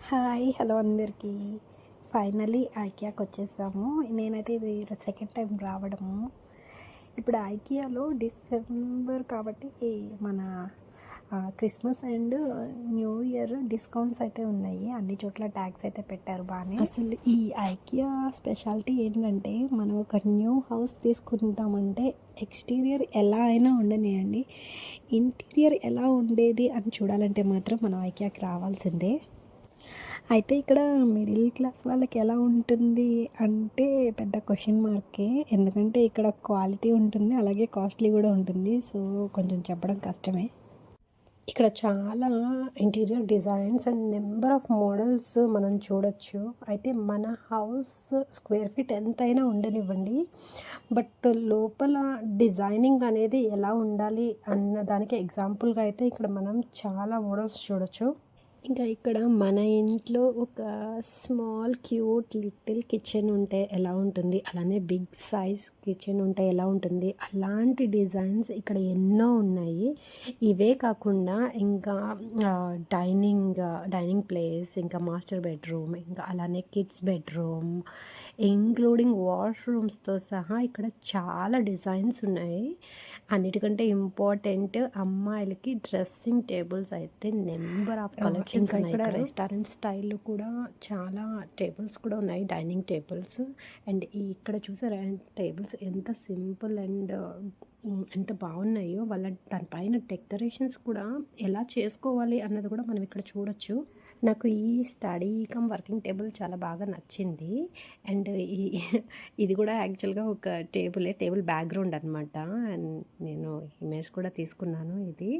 Hi hello అందరికీ. Finally ఐకియాకి వచ్చేసాము. నేనైతే ఇది సెకండ్ టైం రావడము. ఇప్పుడు ఐకియాలో డిసెంబర్ కాబట్టి మన Christmas and new year discounts అయితే ఉన్నాయి. అన్ని చోట్ల ట్యాక్స్ అయితే పెట్టారు బాగానే. అసలు ఈ ఐకియా స్పెషాలిటీ ఏంటంటే, మనం ఒక న్యూ హౌస్ తీసుకుంటామంటే ఎక్స్టీరియర్ ఎలా అయినా ఉండనియండి, ఇంటీరియర్ ఎలా ఉండేది అని చూడాలంటే మాత్రం మనం ఐకియాకి రావాల్సిందే. అయితే ఇక్కడ మిడిల్ క్లాస్ వాళ్ళకి ఎలా ఉంటుంది అంటే పెద్ద క్వశ్చన్ మార్కే. ఎందుకంటే ఇక్కడ క్వాలిటీ ఉంటుంది, అలాగే కాస్ట్లీ కూడా ఉంటుంది. సో కొంచెం చెప్పడం కష్టమే. ఇక్కడ చాలా interior designs and number of models మనం చూడొచ్చు. అయితే మన హౌస్ స్క్వేర్ ఫీట్ ఎంతైనా ఉండనివ్వండి, బట్ లోపల డిజైనింగ్ అనేది ఎలా ఉండాలి అన్న దానికి ఎగ్జాంపుల్గా అయితే ఇక్కడ మనం చాలా మోడల్స్ చూడొచ్చు. ఇంకా ఇక్కడ మన ఇంట్లో ఒక స్మాల్ క్యూట్ లిటిల్ కిచెన్ ఉంటే ఎలా ఉంటుంది, అలానే బిగ్ సైజ్ కిచెన్ ఉంటే ఎలా ఉంటుంది, అలాంటి డిజైన్స్ ఎన్నో ఉన్నాయి. ఇవే కాకుండా ఇంకా డైనింగ్ ప్లేస్, ఇంకా మాస్టర్ బెడ్రూమ్, ఇంకా అలానే కిడ్స్ బెడ్రూమ్, ఇంక్లూడింగ్ వాష్రూమ్స్తో సహా ఇక్కడ చాలా డిజైన్స్ ఉన్నాయి. అన్నిటికంటే ఇంపార్టెంట్, అమ్మాయిలకి డ్రెస్సింగ్ టేబుల్స్ అయితే నెంబర్ ఆఫ్ కలెక్షన్స్ ఉన్నాయి. ఇక్కడ రెస్టారెంట్ స్టైల్లో కూడా చాలా టేబుల్స్ కూడా ఉన్నాయి, డైనింగ్ టేబుల్స్. అండ్ ఇక్కడ చూసారా టేబుల్స్ ఎంత సింపుల్ అండ్ ఎంత బాగున్నాయో. దానిపైన డెకరేషన్స్ కూడా ఎలా చేసుకోవాలి అన్నది కూడా మనం ఇక్కడ చూడొచ్చు. నాకు ఈ స్టడీ కమ్ వర్కింగ్ టేబుల్ చాలా బాగా నచ్చింది. అండ్ ఇది కూడా యాక్చువల్గా ఒక టేబుల్ బ్యాక్గ్రౌండ్ అనమాట. అండ్ నేను ఇమేజ్ కూడా తీసుకున్నాను. ఇది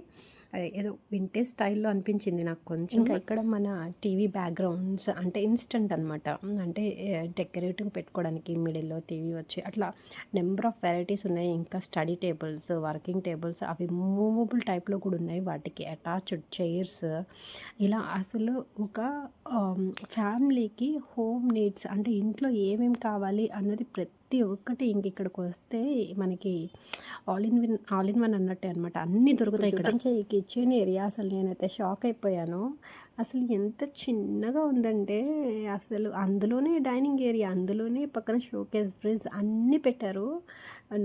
ఏదో వింటేజ్ స్టైల్లో అనిపించింది నాకు కొంచెం. ఇంకా ఇక్కడ మన టీవీ బ్యాక్గ్రౌండ్స్ అంటే ఇన్స్టెంట్ అనమాట, అంటే డెకరేటివ్ పెట్టుకోవడానికి మిడిల్లో టీవీ వచ్చి అట్లా నెంబర్ ఆఫ్ వెరైటీస్ ఉన్నాయి. ఇంకా స్టడీ టేబుల్స్, వర్కింగ్ టేబుల్స్, అవి మూవబుల్ టైప్లో కూడా ఉన్నాయి, వాటికి అటాచ్డ్ చైర్స్. ఇలా అసలు ఒక ఫ్యామిలీకి హోమ్ నీడ్స్ అంటే ఇంట్లో ఏమేమి కావాలి అన్నది ప్రతి ఒక్కటి ఇక్కడికి వస్తే మనకి ఆల్ ఇన్ వన్ అన్నట్టే అనమాట. అన్నీ దొరుకుతాయి ఇక్కడ. ఈ కిచెన్ ఏరియా అసలు నేనైతే షాక్ అయిపోయాను. అసలు ఎంత చిన్నగా ఉందంటే, అసలు అందులోనే డైనింగ్ ఏరియా, అందులోనే పక్కన షోకేస్, ఫ్రిడ్జ్ అన్నీ పెట్టారు.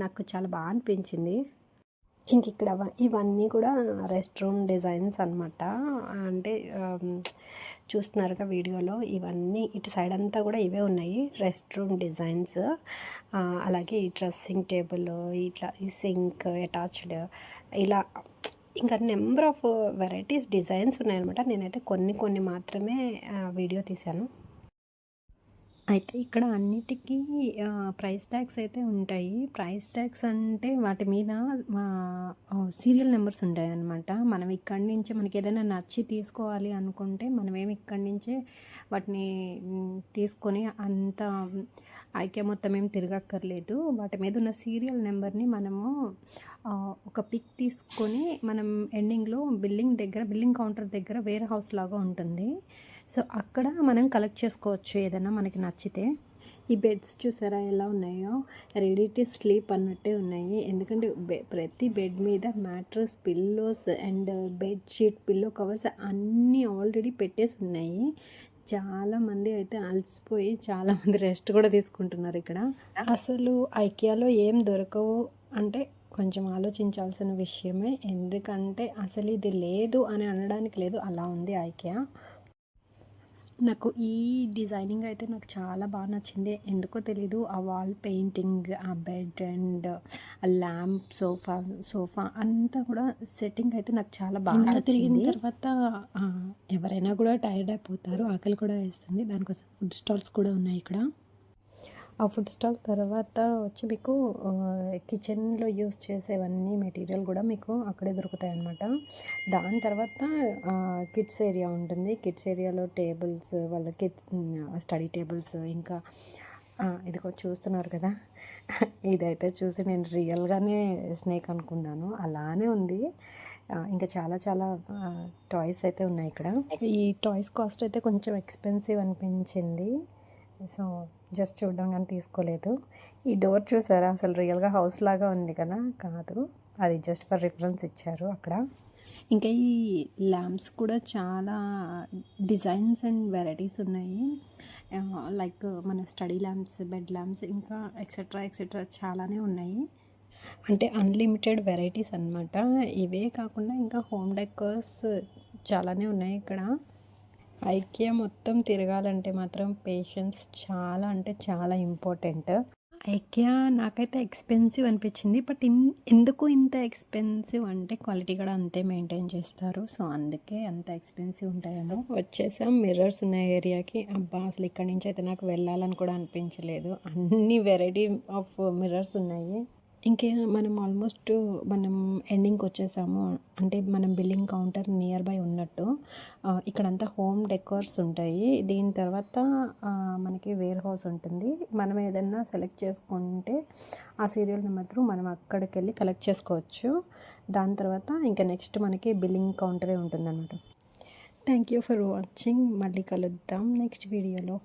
నాకు చాలా బాగా అనిపించింది. ఇక్కడ ఇవన్నీ కూడా రెస్ట్ రూమ్ డిజైన్స్ అనమాట. అంటే చూస్తున్నారుగా వీడియోలో, ఇవన్నీ ఇటు సైడ్ అంతా కూడా ఇవే ఉన్నాయి, రెస్ట్ రూమ్ డిజైన్స్. అలాగే ఈ డ్రెస్సింగ్ టేబుల్, ఇట్లా ఈ సింక్ అటాచ్డ్, ఇలా ఇంకా నెంబర్ ఆఫ్ వెరైటీస్ డిజైన్స్ ఉన్నాయన్నమాట. నేనైతే కొన్ని మాత్రమే వీడియో తీశాను. అయితే ఇక్కడ అన్నిటికీ ప్రైస్ ట్యాగ్స్ అయితే ఉంటాయి. ప్రైస్ ట్యాగ్స్ అంటే వాటి మీద సీరియల్ నెంబర్స్ ఉంటాయన్నమాట. మనం ఇక్కడి నుంచే మనకి ఏదైనా నచ్చి తీసుకోవాలి అనుకుంటే మనమేమి ఇక్కడి నుంచే వాటిని తీసుకొని అంత ఐక్య మొత్తం ఏం తిరగక్కర్లేదు. వాటి మీద ఉన్న సీరియల్ నెంబర్ని మనము ఒక పిక్ తీసుకొని మనం ఎండింగ్లో బిల్లింగ్ కౌంటర్ దగ్గర వేర్ హౌస్ లాగా ఉంటుంది. సో అక్కడ మనం కలెక్ట్ చేసుకోవచ్చు ఏదైనా మనకి నచ్చితే. ఈ బెడ్స్ చూసారా ఎలా ఉన్నాయో, రెడీ టు స్లీప్ అన్నట్టే ఉన్నాయి. ఎందుకంటే ప్రతి బెడ్ మీద mattress, pillows and bedsheet, pillow covers అన్నీ ఆల్రెడీ పెట్టేసి ఉన్నాయి. చాలామంది అయితే అలసిపోయి చాలామంది రెస్ట్ కూడా తీసుకుంటున్నారు ఇక్కడ. అసలు ఐకియాలో ఏం దొరకవు అంటే కొంచెం ఆలోచించాల్సిన విషయమే. ఎందుకంటే అసలు ఇది లేదు అని అనడానికి లేదు, అలా ఉంది ఐకియా. నాకు ఈ డిజైనింగ్ అయితే నాకు చాలా బాగా నచ్చింది. ఎందుకో తెలీదు, ఆ వాల్ పెయింటింగ్, ఆ బెడ్ అండ్ ఆ ల్యాంప్, సోఫా అంతా కూడా సెట్టింగ్ అయితే నాకు చాలా బాగా నచ్చింది. తిరిగిన తర్వాత ఎవరైనా కూడా టైర్డ్ అయిపోతారు, ఆకలి కూడా వేస్తుంది. దానికోసం ఫుడ్ స్టాల్స్ కూడా ఉన్నాయి ఇక్కడ. ఆ ఫుడ్ స్టాల్ తర్వాత వచ్చి మీకు కిచెన్లో యూస్ చేసేవన్నీ మెటీరియల్ కూడా మీకు అక్కడే దొరుకుతాయి అన్నమాట. దాని తర్వాత కిడ్స్ ఏరియా ఉంటుంది. కిడ్స్ ఏరియాలో టేబుల్స్, వాళ్ళకి స్టడీ టేబుల్స్, ఇంకా ఇదిగో చూస్తున్నారు కదా, ఇదైతే చూసి నేను రియల్గానే స్నేక్ అనుకున్నాను, అలానే ఉంది. ఇంకా చాలా టాయ్స్ అయితే ఉన్నాయి ఇక్కడ. ఈ టాయ్స్ కాస్ట్ అయితే కొంచెం ఎక్స్పెన్సివ్ అనిపించింది. సో జస్ట్ చూడడం కానీ తీసుకోలేదు. ఈ డోర్ చూసారా, అసలు రియల్గా హౌస్ లాగా ఉంది కదా, కాదు, అది జస్ట్ ఫర్ రిఫరెన్స్ ఇచ్చారు అక్కడ. ఇంకా ఈ ల్యాంప్స్ కూడా చాలా డిజైన్స్ అండ్ వెరైటీస్ ఉన్నాయి. లైక్ మన స్టడీ ల్యాంప్స్, బెడ్ ల్యాంప్స్ ఇంకా ఎక్సెట్రా ఎక్సెట్రా చాలానే ఉన్నాయి. అంటే అన్లిమిటెడ్ వెరైటీస్ అనమాట. ఇవే కాకుండా ఇంకా హోమ్ డెకర్స్ చాలానే ఉన్నాయి ఇక్కడ. ఐకియా మొత్తం తిరగాలంటే మాత్రం పేషెన్స్ చాలా అంటే చాలా ఇంపార్టెంట్. ఐకియా నాకైతే ఎక్స్‌పెన్సివ్ అనిపించింది. బట్ ఎందుకు ఇంత ఎక్స్‌పెన్సివ్ అంటే క్వాలిటీ కూడా అంతే మెయింటైన్ చేస్తారు. సో, అందుకే అంత ఎక్స్‌పెన్సివ్ ఉంటాయేమో. వచ్చేసాం మిర్రర్స్ ఉన్న ఏరియాకి. అబ్బా! అసలు ఇక్కడి నుంచి అయితే నాకు వెళ్ళాలని కూడా అనిపించలేదు. అన్ని వెరైటీ ఆఫ్ మిర్రర్స్ ఉన్నాయి. ఇంకే మనం ఆల్మోస్ట్ మనం ఎండింగ్‌కి వచ్చేసాము. అంటే మనం బిల్లింగ్ కౌంటర్ నియర్ బై ఉన్నట్టు. ఇక్కడంతా హోమ్ డెకార్స్ ఉంటాయి. దీని తర్వాత మనకి వేర్ హౌస్ ఉంటుంది. మనం ఏదన్నా సెలెక్ట్ చేసుకుంటే ఆ సీరియల్ నెంబర్ త్రూ మనం అక్కడికెళ్ళి కలెక్ట్ చేసుకోవచ్చు. దాని తర్వాత ఇంకా నెక్స్ట్ మనకి బిల్లింగ్ కౌంటరే ఉంటుందన్నమాట. Thank you for watching. మళ్ళీ కలుద్దాం నెక్స్ట్ వీడియోలో.